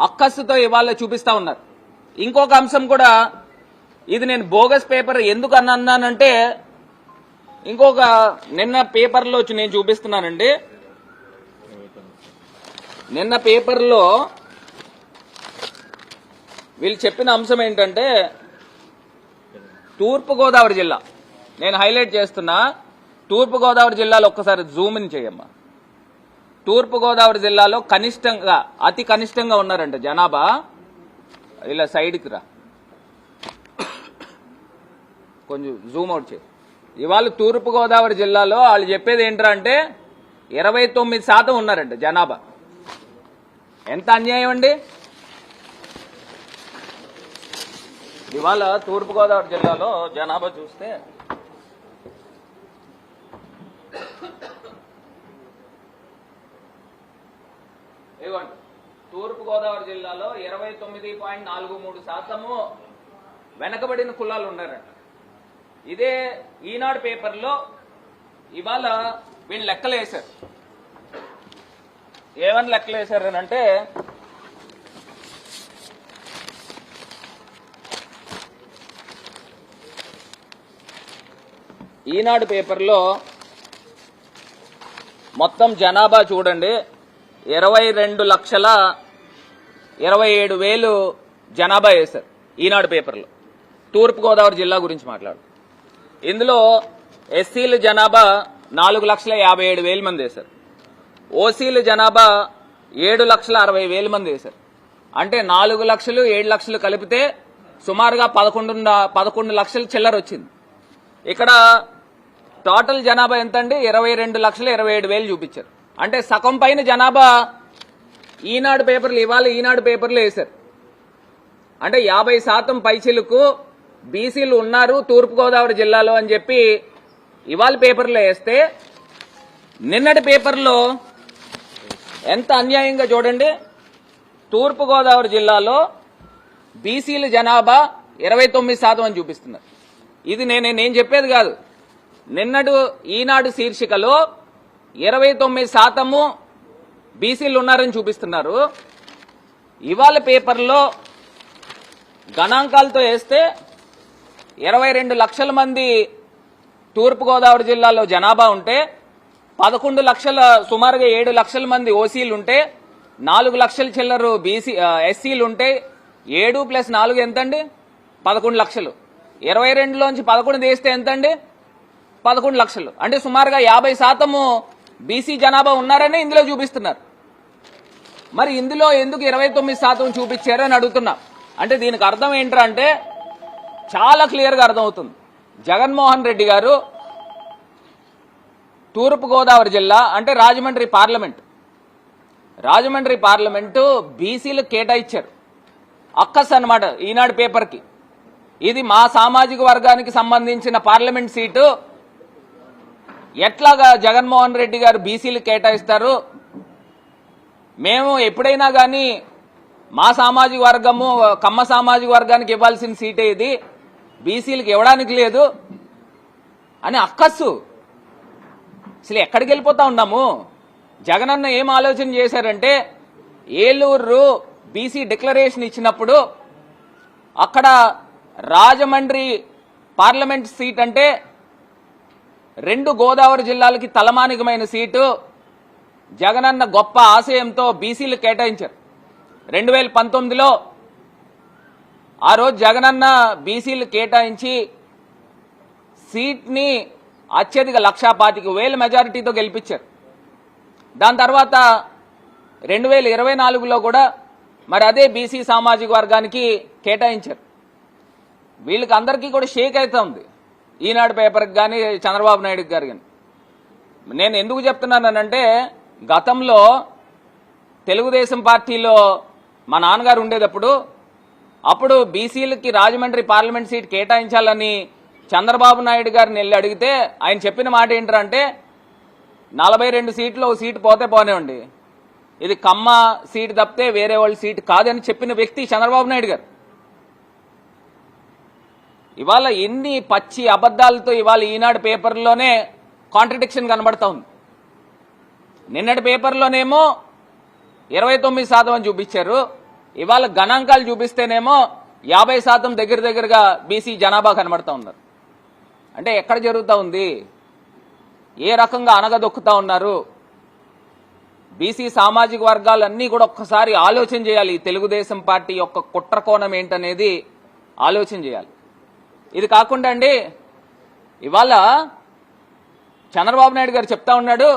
అక్కస్సుతో ఇవాళ చూపిస్తా ఉన్నారు. ఇంకొక అంశం కూడా, ఇది నేను బోగస్ పేపర్ ఎందుకు అన్నానంటే, ఇంకొక నిన్న పేపర్లో నేను చూపిస్తున్నానండి. నిన్న పేపర్లో వీళ్ళు చెప్పిన అంశం ఏంటంటే, తూర్పుగోదావరి జిల్లా, నేను హైలైట్ చేస్తున్నా, తూర్పుగోదావరి జిల్లాలో ఒక్కసారి జూమ్ ఇన్ చేయమ్మా. తూర్పుగోదావరి జిల్లాలో కనిష్టంగా, అతి కనిష్టంగా ఉన్నారంట జనాభా. ఇలా సైడ్కి రా, కొంచెం జూమ్ అవుట్ చేయి. ఇవాళ తూర్పుగోదావరి జిల్లాలో వాళ్ళు చెప్పేది ఏంటంటే 29% ఉన్నారంట జనాభా. ఎంత అన్యాయం అండి. ఇవాళ తూర్పుగోదావరి జిల్లాలో జనాభా చూస్తే ఇవ్వండి, తూర్పుగోదావరి జిల్లాలో 29.43% వెనకబడిన కులాలు ఉన్నారంట. ఇదే ఈనాడు పేపర్లో ఇవాళ వీళ్ళు లెక్కలు వేశారు. ఏమని లెక్కలు వేశారనంటే, ఈనాడు పేపర్లో మొత్తం జనాభా చూడండి, 22,27,000 జనాభా వేశారు ఈనాడు పేపర్లో. తూర్పుగోదావరి జిల్లా గురించి మాట్లాడు. ఇందులో ఎస్సీల జనాభా 4,57,000 మంది వేశారు. ఓసీల జనాభా 7,60,000 మంది వేశారు. అంటే 4 లక్షలు 7 లక్షలు కలిపితే సుమారుగా 11 లక్షల చిల్లర వచ్చింది. ఇక్కడ టోటల్ జనాభా ఎంతండి? 22,27,000 చూపించారు. అంటే సగం పైన జనాభా ఈనాడు పేపర్లు, ఇవాళ ఈనాడు పేపర్లు వేశారు. అంటే 50% పైచిలకు బీసీలు ఉన్నారు తూర్పుగోదావరి జిల్లాలో అని చెప్పి ఇవాళ పేపర్లో వేస్తే, నిన్నటి పేపర్లో ఎంత అన్యాయంగా చూడండి. తూర్పుగోదావరి జిల్లాలో బీసీల జనాభా 29% అని చూపిస్తున్నారు. ఇది నేను చెప్పేది కాదు. నిన్నటి ఈనాడు శీర్షికలో 29% బీసీలు ఉన్నారని చూపిస్తున్నారు. ఇవాళ పేపర్లో గణాంకాలతో వేస్తే 22 లక్షల మంది తూర్పుగోదావరి జిల్లాలో జనాభా ఉంటే, 11 లక్షల, సుమారుగా 7 లక్షల మంది ఓసీలు ఉంటే, 4 లక్షల చిల్లరు ఎస్సీలు ఉంటే, 7 + 4 ఎంతండి? 11 లక్షలు. 22లోంచి 11 తీస్తే ఎంతండి? 11 లక్షలు. అంటే సుమారుగా 50% బీసీ జనాభా ఉన్నారని ఇందులో చూపిస్తున్నారు. మరి ఇందులో ఎందుకు 29% చూపించారని అడుగుతున్నా. అంటే దీనికి అర్థం ఏంటంటే చాలా క్లియర్గా అర్థమవుతుంది. జగన్మోహన్ రెడ్డి గారు తూర్పుగోదావరి జిల్లా అంటే రాజమండ్రి పార్లమెంటు బీసీలకు కేటాయించారు. అక్కస్ అన్నమాట ఈనాడు పేపర్కి. ఇది మా సామాజిక వర్గానికి సంబంధించిన పార్లమెంట్ సీటు. ఎట్లాగా జగన్మోహన్ రెడ్డి గారు బీసీలు కేటాయిస్తారు? మేము ఎప్పుడైనా కానీ మా సామాజిక వర్గము, కమ్మ సామాజిక వర్గానికి ఇవ్వాల్సిన సీటే ఇది, బీసీలకు ఇవ్వడానికి లేదు అని అక్కస్సు. అసలు ఎక్కడికి వెళ్ళిపోతా ఉన్నాము? జగనన్న ఏం ఆలోచన చేశారంటే, ఏలూరు బీసీ డిక్లరేషన్ ఇచ్చినప్పుడు అక్కడ రాజమండ్రి పార్లమెంట్ సీట్ అంటే 2 గోదావరి జిల్లాలకి తలమానికమైన సీటు జగనన్న గొప్ప ఆశయంతో బీసీలు కేటాయించారు. 2019లో ఆ రోజు జగనన్న బీసీలు కేటాయించి సీట్ని అత్యధిక 1,25,000 మెజారిటీతో గెలిపించారు. దాని తర్వాత 2024లో కూడా మరి అదే బీసీ సామాజిక వర్గానికి కేటాయించారు. వీళ్ళకి అందరికీ కూడా షేక్ అవుతా ఉంది, ఈనాడు పేపర్కి కానీ చంద్రబాబు నాయుడు గారు కానీ. నేను ఎందుకు చెప్తున్నానంటే, గతంలో తెలుగుదేశం పార్టీలో మా నాన్నగారు ఉండేటప్పుడు అప్పుడు బీసీలకి రాజమండ్రి పార్లమెంట్ సీట్ కేటాయించాలని చంద్రబాబు నాయుడు గారిని వెళ్ళి అడిగితే ఆయన చెప్పిన మాట ఏంటంటే, 42 సీట్లు ఒక సీటు పోతే పోనేవండి, ఇది కమ్మ సీటు తప్పితే వేరే వాళ్ళ సీటు కాదని చెప్పిన వ్యక్తి చంద్రబాబు నాయుడు గారు. ఇవాళ ఎన్ని పచ్చి అబద్దాలతో ఇవాళ ఈనాడు పేపర్లోనే కాంట్రడిక్షన్ కనబడతా ఉంది. నిన్నటి పేపర్లోనేమో 29% అని చూపించారు, ఇవాళ గణాంకాలు చూపిస్తేనేమో 50% దగ్గరగా బీసీ జనాభా కనబడతా ఉన్నారు. అంటే ఎక్కడ జరుగుతూ ఉంది? ఏ రకంగా అనగదొక్కుతా ఉన్నారు? బీసీ సామాజిక వర్గాలన్నీ కూడా ఒక్కసారి ఆలోచన చేయాలి. ఈ తెలుగుదేశం పార్టీ యొక్క కుట్ర కోణం ఏంటనేది ఆలోచన చేయాలి. ఇది కాకుండా అండి, ఇవాళ చంద్రబాబు నాయుడు గారు చెప్తా ఉన్నాడు,